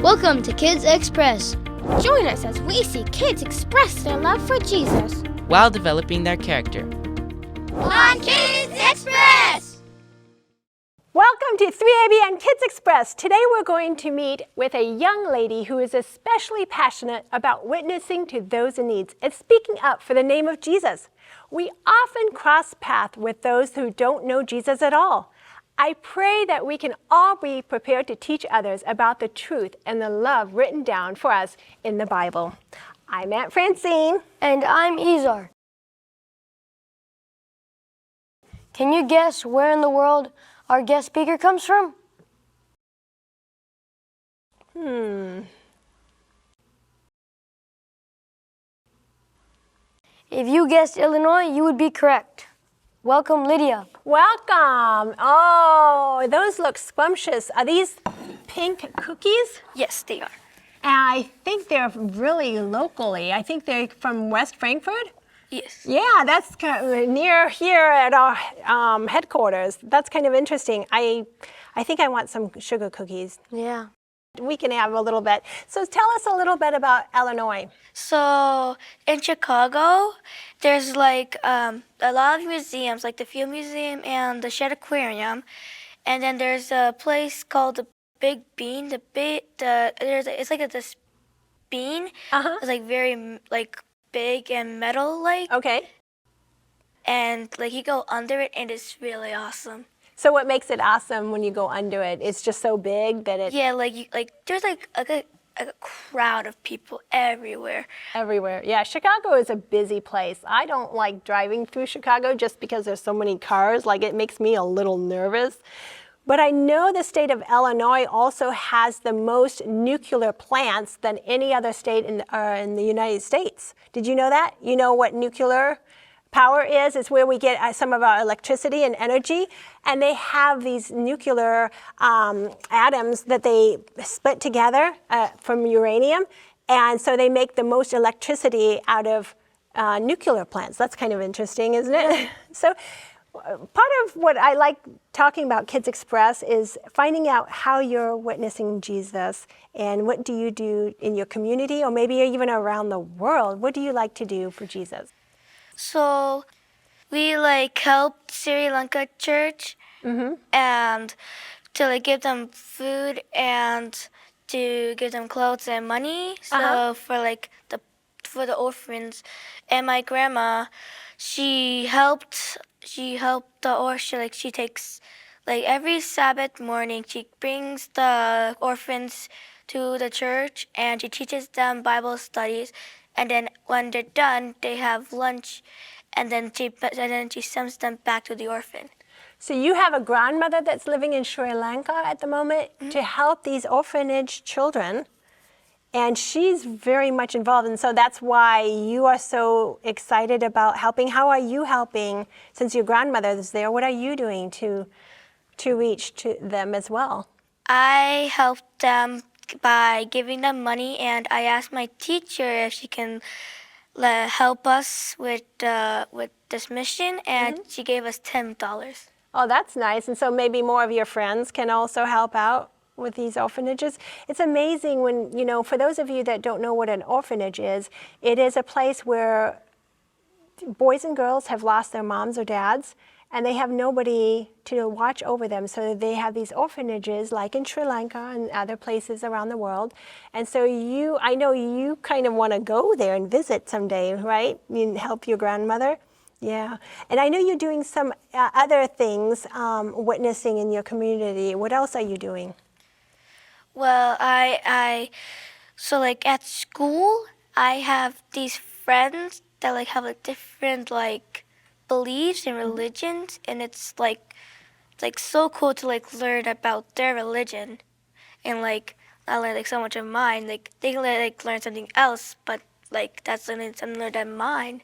Welcome to Kids Express. Join us as we see kids express their love for Jesus while developing their character. on Kids Express! Welcome to 3ABN Kids Express. Today we're going to meet with a young lady who is especially passionate about witnessing to those in need and speaking up for the name of Jesus. We often cross paths with those who don't know Jesus at all. I pray that we can all be prepared to teach others about the truth and the love written down for us in the Bible. I'm Aunt Francine. And I'm Izhar. Can you guess where in the world our guest speaker comes from? If you guessed Illinois, you would be correct. Welcome, Lydia. Welcome. Oh, those look scrumptious. Are these pink cookies? Yes, they are. I think they're really locally. I think they're from West Frankfurt. Yes. Yeah, that's kind of near here at our headquarters. That's kind of interesting. I think I want some sugar cookies. Yeah. We can have a little bit. So tell us a little bit about Illinois. So in Chicago, there's like a lot of museums, like the Field Museum and the Shed Aquarium, and then there's a place called the Big Bean. It's like this bean. It's like very like big and metal like. Okay. And like you go under it, and it's really awesome. So what makes it awesome when you go under it? It's just so big that it... Yeah, there's like a crowd of people everywhere. Everywhere. Yeah, Chicago is a busy place. I don't like driving through Chicago just because there's so many cars. Like, it makes me a little nervous. But I know the state of Illinois also has the most nuclear plants than any other state in the United States. Did you know that? You know what nuclear power is? It's where we get some of our electricity and energy. And they have these nuclear atoms that they split together from uranium. And so they make the most electricity out of nuclear plants. That's kind of interesting, isn't it? So part of what I like talking about Kids Express is finding out how you're witnessing Jesus and what do you do in your community or maybe even around the world. What do you like to do for Jesus? So we like helped Sri Lanka church and to like give them food and to give them clothes and money. So for the orphans, and my grandma, she helped the orphan. Like she takes like every Sabbath morning, she brings the orphans to the church and she teaches them Bible studies. And then when they're done, they have lunch, and then she sends them back to the orphan. So you have a grandmother that's living in Sri Lanka at the moment to help these orphanage children, and she's very much involved, and so that's why you are so excited about helping. How are you helping since your grandmother is there? What are you doing to reach to them as well? I helped them by giving them money, and I asked my teacher if she can help us with this mission, and she gave us $10. Oh, that's nice. And so maybe more of your friends can also help out with these orphanages. It's amazing when, you know, for those of you that don't know what an orphanage is, it is a place where boys and girls have lost their moms or dads, and they have nobody to watch over them. So they have these orphanages like in Sri Lanka and other places around the world. And so I know you kind of want to go there and visit someday, right? You help your grandmother. Yeah. And I know you're doing some other things, witnessing in your community. What else are you doing? Well, so like at school, I have these friends that like have like different like beliefs and religions, and it's like so cool to like learn about their religion, and like not learn like so much of mine. Like they can like learn something else, but like that's something similar to mine.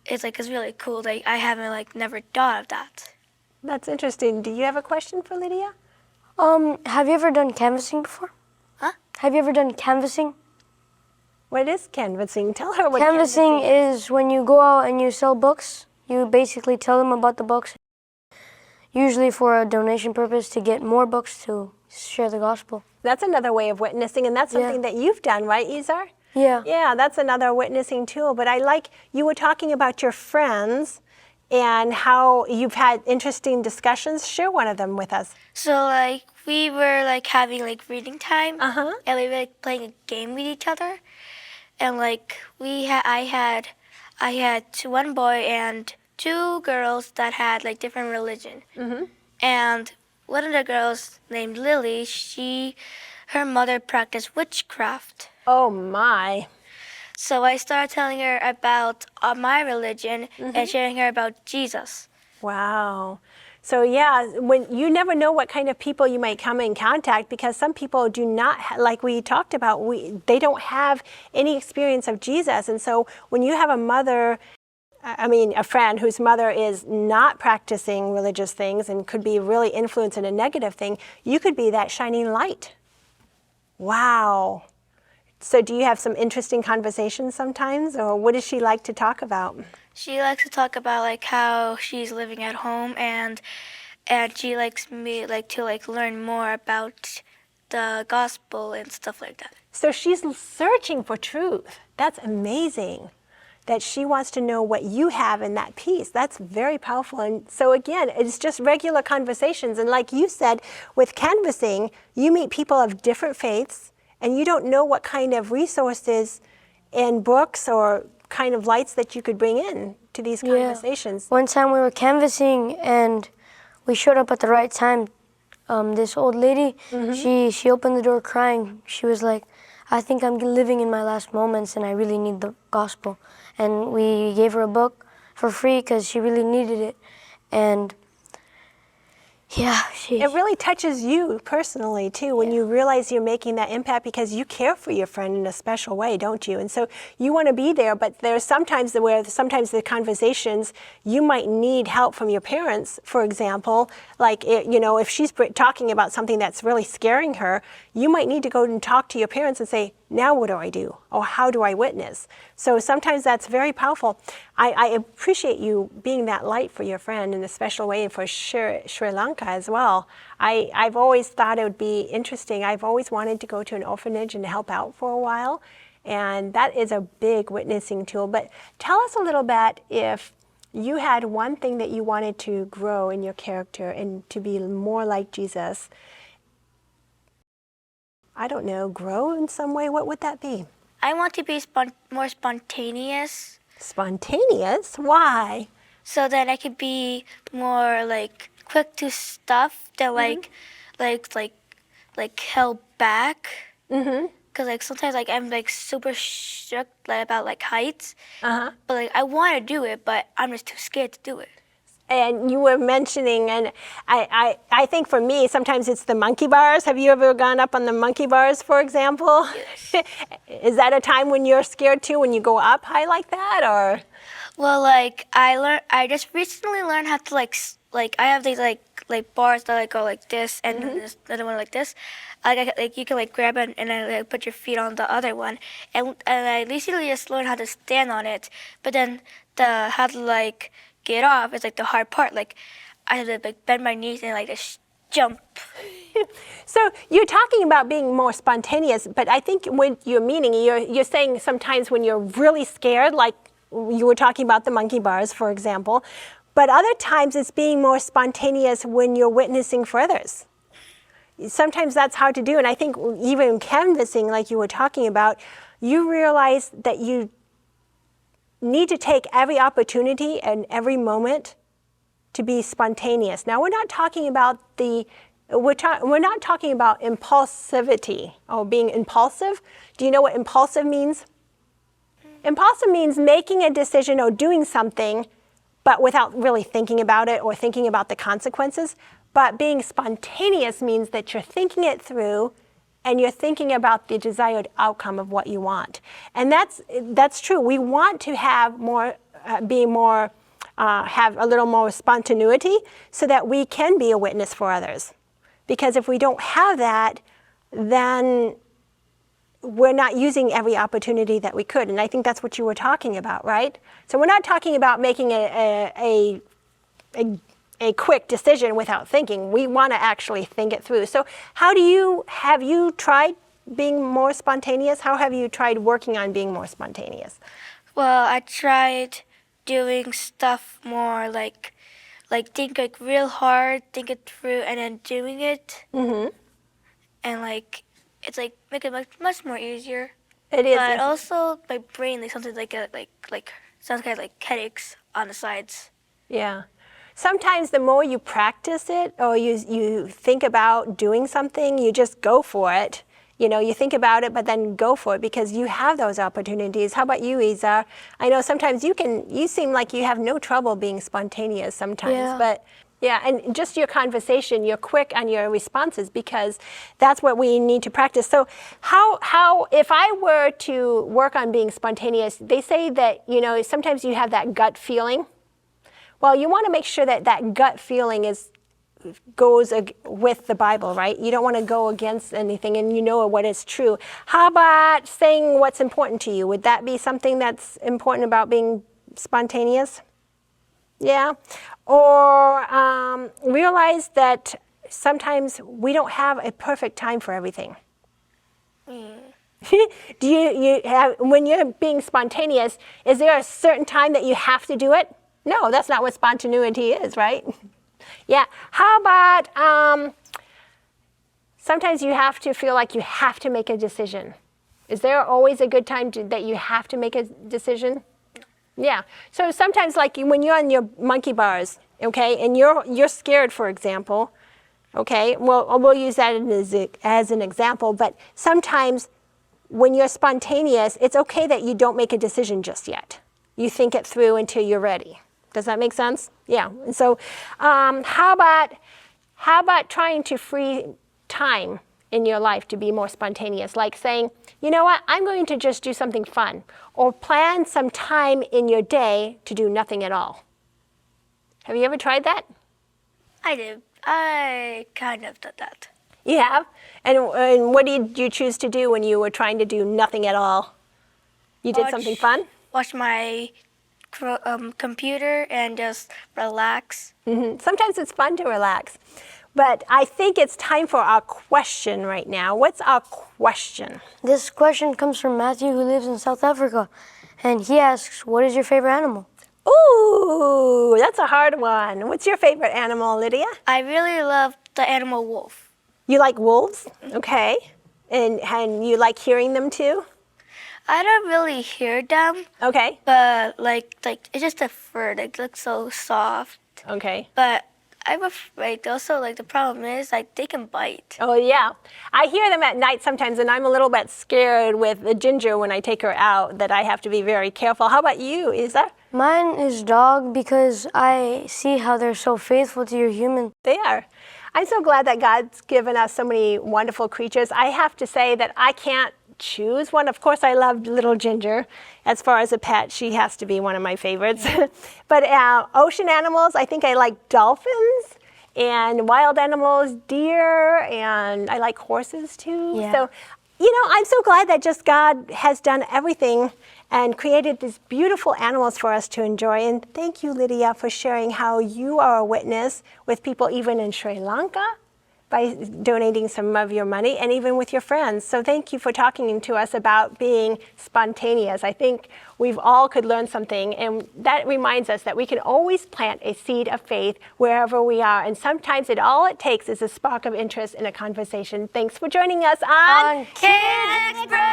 It's really cool. Like I haven't like never thought of that. That's interesting. Do you have a question for Lydia? Have you ever done canvassing before? Huh? Have you ever done canvassing? What is canvassing? Tell her what canvassing is when you go out and you sell books. You basically tell them about the books, usually for a donation purpose to get more books to share the gospel. That's another way of witnessing, and that's something that you've done, right, Izhar? Yeah. Yeah, that's another witnessing tool. But I like, you were talking about your friends and how you've had interesting discussions. Share one of them with us. So like we were like having like reading time, Uh-huh. and we were like playing a game with each other, and like I had one boy and two girls that had like different religion, and one of the girls named Lily, her mother practiced witchcraft. Oh, my. So I started telling her about my religion and sharing her about Jesus. Wow. So yeah, when you never know what kind of people you might come in contact, because some people do not, like we talked about, they don't have any experience of Jesus. And so when you have a friend whose mother is not practicing religious things and could be really influencing a negative thing, you could be that shining light. Wow. So do you have some interesting conversations sometimes, or what does she like to talk about? She likes to talk about like how she's living at home, and she likes me like to like learn more about the gospel and stuff like that. So she's searching for truth. That's amazing. That she wants to know what you have in that piece. That's very powerful. And so again, it's just regular conversations. And like you said, with canvassing, you meet people of different faiths, and you don't know what kind of resources and books or kind of lights that you could bring in to these conversations. One time we were canvassing and we showed up at the right time. This old lady, she opened the door crying. She was like, I think I'm living in my last moments and I really need the gospel. And we gave her a book for free because she really needed it. And yeah, it really touches you personally too when you realize you're making that impact, because you care for your friend in a special way, don't you? And so you want to be there, but there's sometimes the conversations, you might need help from your parents, for example. Like, if she's talking about something that's really scaring her, you might need to go and talk to your parents and say, now what do I do? Or how do I witness? So sometimes that's very powerful. I appreciate you being that light for your friend in a special way, and for Sri Lanka as well. I've always thought it would be interesting. I've always wanted to go to an orphanage and help out for a while. And that is a big witnessing tool. But tell us a little bit, if you had one thing that you wanted to grow in your character and to be more like Jesus, I don't know, grow in some way, what would that be? I want to be more spontaneous. Spontaneous? Why? So that I could be more like quick to stuff that like held back. Cause like sometimes like I'm like super shook about like heights. But like I want to do it, but I'm just too scared to do it. And you were mentioning, and I think for me, sometimes it's the monkey bars. Have you ever gone up on the monkey bars, for example? Yes. Is that a time when you're scared too, when you go up high like that, or? Well, like I just recently learned how to like I have these like bars that like go like this, and then this other one like this. Like you can like grab it and then like put your feet on the other one, and I recently just learned how to stand on it. But then how to like get off is like the hard part. Like I have to like bend my knees and like just jump. So you're talking about being more spontaneous, but I think what you're meaning, you're saying sometimes when you're really scared, like you were talking about the monkey bars, for example, but other times it's being more spontaneous when you're witnessing for others. Sometimes that's hard to do, and I think even canvassing, like you were talking about, you realize that you need to take every opportunity and every moment to be spontaneous. Now, we're not talking about we're not talking about impulsivity or being impulsive. Do you know what impulsive means? Impulsive means making a decision or doing something, but without really thinking about it or thinking about the consequences. But being spontaneous means that you're thinking it through and you're thinking about the desired outcome of what you want. And that's true. We want to have have a little more spontaneity so that we can be a witness for others. Because if we don't have that, then we're not using every opportunity that we could. And I think that's what you were talking about, right? So we're not talking about making a a quick decision without thinking. We want to actually think it through. So have you tried being more spontaneous? How have you tried working on being more spontaneous? Well, I tried doing stuff more like think like real hard, think it through, and then doing it. Mm-hmm. And like it's like make it much more easier. It is. But also my brain like something like sounds kind of like headaches on the sides. Yeah. Sometimes the more you practice it or you think about doing something, you just go for it. You know, you think about it, but then go for it because you have those opportunities. How about you, Izhar? I know sometimes you seem like you have no trouble being spontaneous sometimes, Yeah. but yeah, and just your conversation, you're quick on your responses because that's what we need to practice. So how if I were to work on being spontaneous, they say that, you know, sometimes you have that gut feeling. Well, you want to make sure that that gut feeling goes with the Bible, right? You don't want to go against anything and you know what is true. How about saying what's important to you? Would that be something that's important about being spontaneous? Yeah. Or realize that sometimes we don't have a perfect time for everything. Do you have, when you're being spontaneous, is there a certain time that you have to do it? No, that's not what spontaneity is, right? Yeah. How about sometimes you have to feel like you have to make a decision. Is there always a good time that you have to make a decision? Yeah. So sometimes like when you're on your monkey bars, okay, and you're scared, for example, okay, well, we'll use that as an example, but sometimes when you're spontaneous, it's okay that you don't make a decision just yet. You think it through until you're ready. Does that make sense? Yeah. And so how about trying to free time in your life to be more spontaneous, like saying, you know what, I'm going to just do something fun, or plan some time in your day to do nothing at all. Have you ever tried that? I did. I kind of did that. You have? And what did you choose to do when you were trying to do nothing at all? You did something fun? Watch my computer and just relax. Mm-hmm. Sometimes it's fun to relax. But I think it's time for our question right now. What's our question? This question comes from Matthew, who lives in South Africa, and he asks, what is your favorite animal? Ooh, that's a hard one. What's your favorite animal, Lydia? I really love the animal wolf. You like wolves? Okay. And you like hearing them too? I don't really hear them, Okay. but like it's just the fur that looks so soft. Okay. But I'm afraid also like the problem is like they can bite. Oh yeah. I hear them at night sometimes and I'm a little bit scared with the Ginger when I take her out that I have to be very careful. How about you, Izhar? Mine is dog because I see how they're so faithful to your human. They are. I'm so glad that God's given us so many wonderful creatures. I have to say that I can't choose one. Of course, I loved little Ginger. As far as a pet, she has to be one of my favorites. But ocean animals, I think I like dolphins, and wild animals, deer, and I like horses too. Yeah. So, you know, I'm so glad that just God has done everything and created these beautiful animals for us to enjoy. And thank you, Lydia, for sharing how you are a witness with people even in Sri Lanka by donating some of your money, and even with your friends. So thank you for talking to us about being spontaneous. I think we've all could learn something, and that reminds us that we can always plant a seed of faith wherever we are, and sometimes all it takes is a spark of interest in a conversation. Thanks for joining us on Kids Express!